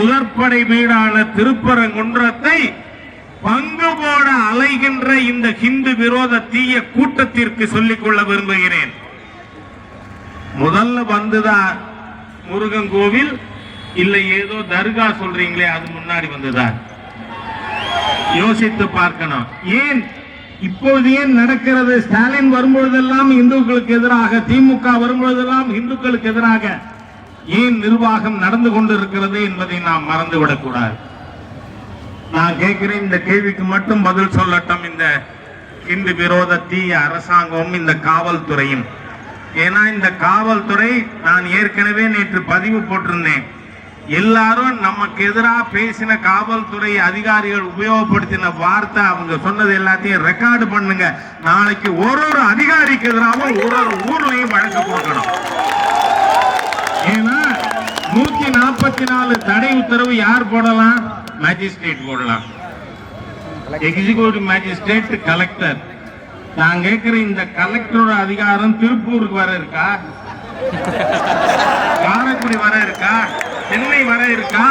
முதற்படை வீடான திருப்பரங்குன்றத்தை பங்கு போட அலைகின்ற இந்த ஹிந்து விரோத தீய கூட்டத்திற்கு சொல்லிக் கொள்ள விரும்புகிறேன். முதல்ல வந்துதான் முருகன் கோவில், இல்லை ஏதோ தர்கா சொல்றீங்களே, அது முன்னாடி வந்துதான். யோசித்து பார்க்கணும். ஏன் இப்போது ஏன் நடக்கிறது? ஸ்டாலின் வரும்பொழுதெல்லாம் இந்துக்களுக்கு எதிராக, திமுக வரும்பொழுதெல்லாம் இந்துக்களுக்கு எதிராக ஏன் நிர்வாகம் நடந்து கொண்டிருக்கிறது என்பதை நாம் மறந்துவிடக் கூடாது. நான் கேட்கிறேன், இந்த கேள்விக்கு மட்டும் பதில் சொல்லட்டும் இந்த இந்து விரோத தீய அரசாங்கம், இந்த காவல்துறையும். ஏன்னா இந்த காவல்துறை, நான் ஏற்கனவே நேற்று பதிவு போட்டிருந்தேன், எல்லாரும் நமக்கு எதிராக பேசின காவல்துறை அதிகாரிகள் உபயோகப்படுத்தின வார்த்தை, அவங்க சொன்னது எல்லாத்தையும் ரெக்கார்டு பண்ணுங்க. நாளைக்கு ஒரு அதிகாரிக்கு எதிராக ஒரு ஊர்லயும் வழக்கு போடணும். ஏன்னா 144 தடை உத்தரவு யார் போடலாம்? மேஜிஸ்ட்ரேட் போடலாம். Executive magistrate, collector. நான் கேட்கிற இந்த கலெக்டரோட அதிகாரம் திருப்பூருக்கு வர இருக்கா? காரைக்குடி வர இருக்கா? சென்னை வர இருக்கா?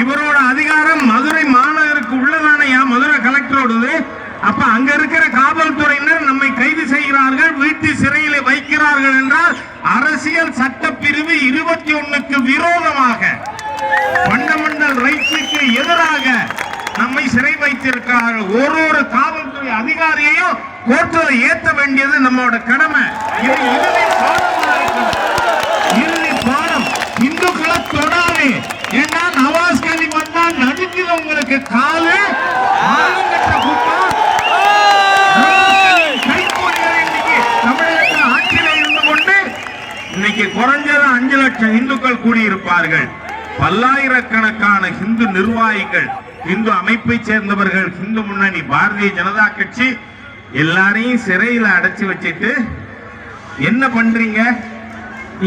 இவரோட அதிகாரம் மதுரை மாநகருக்கு உள்ளதானையா மதுரை கலெக்டரோடது? அப்ப அங்க இருக்கிற காவல்துறையினர் நம்மை கைது செய்கிறார்கள், வீட்டு சிறையில வைக்கிறார்கள் என்றால் அரசியல் சட்டப்பிரிவு 21க்கு விரோதமாக, ஃபண்டமெண்டல் ரைட்ஸுக்கு எதிராக நம்மை சிறை வைத்திருக்கிறார்கள். ஒரு காவல்துறை அதிகாரியையும் கோர்ட்டில் ஏற்ற வேண்டியது நம்மளோட கடமை. இது இறுதி பாடம். இந்துக்களை தொடாது. ஏன்னா நவாஸ்கனி வந்தா நடுக்குது உங்களுக்கு காலு. தமிழகத்தில் ஆட்சியில் இருந்து கொண்டு இன்னைக்கு குறைஞ்சது 5 லட்சம் இந்துக்கள் கூடியிருப்பார்கள். பல்லாயிரக்கணக்கான இந்து நிர்வாகிகள், இந்து அமைப்பை சேர்ந்தவர்கள், இந்து முன்னணி, பாரதிய ஜனதா கட்சி எல்லாரையும் சிறையில் அடைச்சு வச்சுட்டு என்ன பண்றீங்க?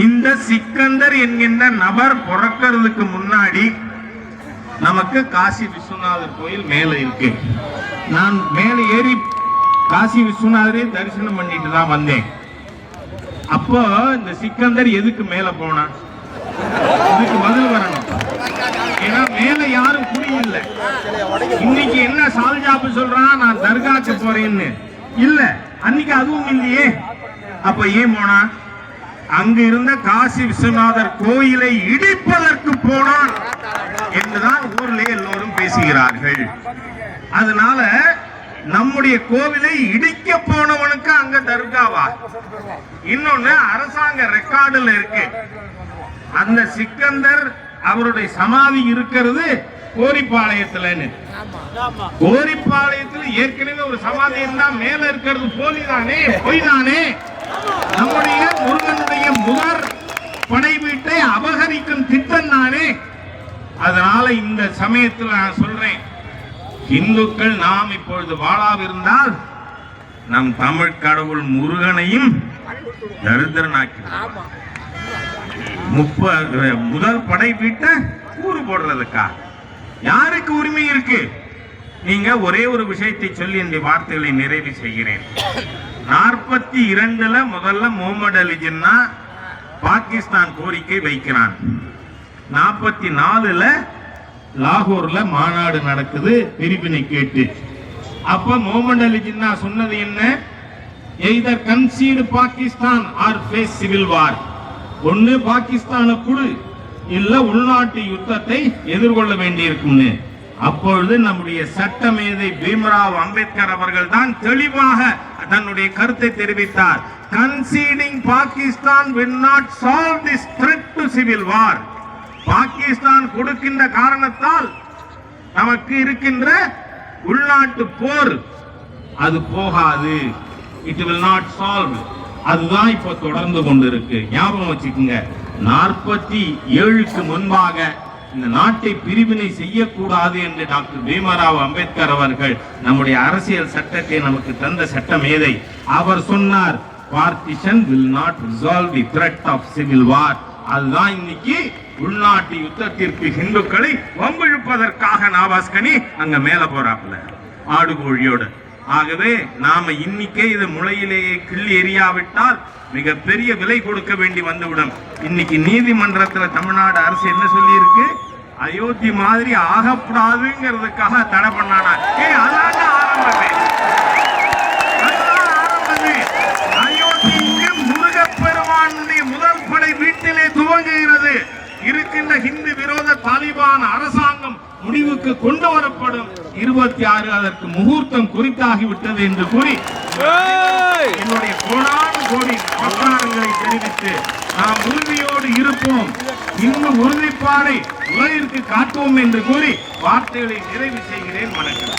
இந்த சிக்கந்தர் என்கின்ற நபர் பிறக்கிறதுக்கு முன்னாடி நமக்கு காசி விஸ்வநாதர் கோயில் மேல இருக்கு. நான் மேல ஏறி காசி விஸ்வநாதரை தரிசனம் பண்ணிட்டு தான் வந்தேன். அப்போ இந்த சிக்கந்தர் எதுக்கு மேல போனா? இதுக்கு பதில் வரணும். ஏன்னா மேல யாரும் குடியில்ல. இன்னைக்கு என்ன சால்ஜாப்பு சொல்றான், நான் தர்காக்கு போறேன்னு. இல்ல, அன்னைக்கு அதுவும் இல்லையே. அப்ப ஏன் போனா? அங்கு இருந்த காசி விஸ்வநாதர் கோயிலை இடிப்பதற்கு போனான் என்றுதான் ஊர்ல எல்லோரும் பேசுகிறார்கள். அதனால நம்முடைய கோவிலை இடிக்க போனவனுக்கு அங்க தர்காவா? இன்னொன்னு அரசாங்க ரெக்கார்டுல இருக்கு, அந்த சிக்கந்தர் அவருடைய சமாதி இருக்கிறது கோரிப்பாளையத்துல. கோரிப்பாளையத்தில் ஏற்கனவே ஒரு சமாதி இருந்தா மேல இருக்கிறது போலிதானே, பொய்தானே? நம்முடைய முருகனுடைய முதற் படை வீட்டை அபகரிக்கும் திட்டம் தானே. அதனால இந்த சமயத்தில் நான் சொல்றேன், இந்துக்கள் நாம் இப்பொழுது வாழாவிருந்தால் நம் தமிழ் கடவுள் முருகனையும் தரித்திரனாக்கி முதல் படை வீட்டை கூறு போடுறதுக்கா யாருக்கு உரிமை இருக்கு? நீங்க ஒரே ஒரு விஷயத்தை சொல்லி இந்த வார்த்தைகளை நிறைவு செய்கிறேன். 42ல முதல்ல முகமது அலி ஜின்னா பாகிஸ்தான் கோரிக்கை வைக்கிறான். 44ல லாகூர்ல மாநாடு நடக்குது பிரிவினை கேட்டு. அப்ப முகமது அலி ஜின்னா சொன்னது என்ன? Either concede Pakistan or face civil war. ஒன்னு பாகிஸ்தான குழு, இல்ல உள்நாட்டு யுத்தத்தை எதிர்கொள்ள வேண்டியிருக்கும். அப்பொழுது நம்முடைய சட்டமேதை பீம்ராவ் அம்பேத்கர் அவர்கள் தான் தெளிவாக தன்னுடைய கருத்தை தெரிவித்தார். கன்சீடிங் Pakistan will not solve this threat to civil war. Pakistan கொடுக்கின்ற காரணத்தால் நமக்கு இருக்கின்ற உள்நாட்டு போர் அது போகாது. It will not solve. அதுதான் இப்ப தொடர்ந்து கொண்டிருக்கு. ஞாபகம் வச்சுக்கோங்க, 47க்கு முன்பாக இந்த நாட்டை பிரிவினை செய்யக்கூடாது என்று டாக்டர் பீம்ராவ் அம்பேத்கர் அவர்கள் நம்முடைய அரசியல் சட்டத்தை நமக்கு தந்த சட்டமேதை அவர் சொன்னார், partition will not resolve the threat of civil war. அதுதான் இன்னைக்கு உள்நாட்டு யுத்தத்திற்கு இந்துக்களை வம்பிழுப்பதற்காக நவாஸ்கனி அங்க மேல போறாப்புல ஆடுகோழியோடு. ஆகவே நாம இன்னைக்கே இது முளையிலேயே கிள்ளி எறியாவிட்டால் மிகப்பெரிய விலை கொடுக்க வேண்டி வந்துவிடும். இன்னைக்கு நீதிமன்றத்தில் தமிழ்நாடு அரசு என்ன சொல்லி இருக்கு? அயோத்தி மாதிரி ஆகக்கூடாதுங்கிறதுக்காக தடை பண்ணானா? அதாங்க ஆரம்பமே. அயோத்திக்கு முருகப்பெருமானுடைய முதல் படை வீட்டிலே துவங்குகிறது. இருக்கின்ற ஹிந்து விரோத தாலிபான் அரசாங்கம் முடிவுக்கு கொண்டு வரப்படும். 26 அதற்கு முகூர்த்தம் குறித்தாகிவிட்டது என்று கூறி என்னுடைய கோடானு கோடி நமஸ்காரங்களை தெரிவித்து நாம் உறுதியோடு இருப்போம், இன்னும் உறுதிப்பாடை உலகிற்கு காட்டுவோம் என்று கூறி வார்த்தைகளை நிறைவு செய்கிறேன். வணக்கம்.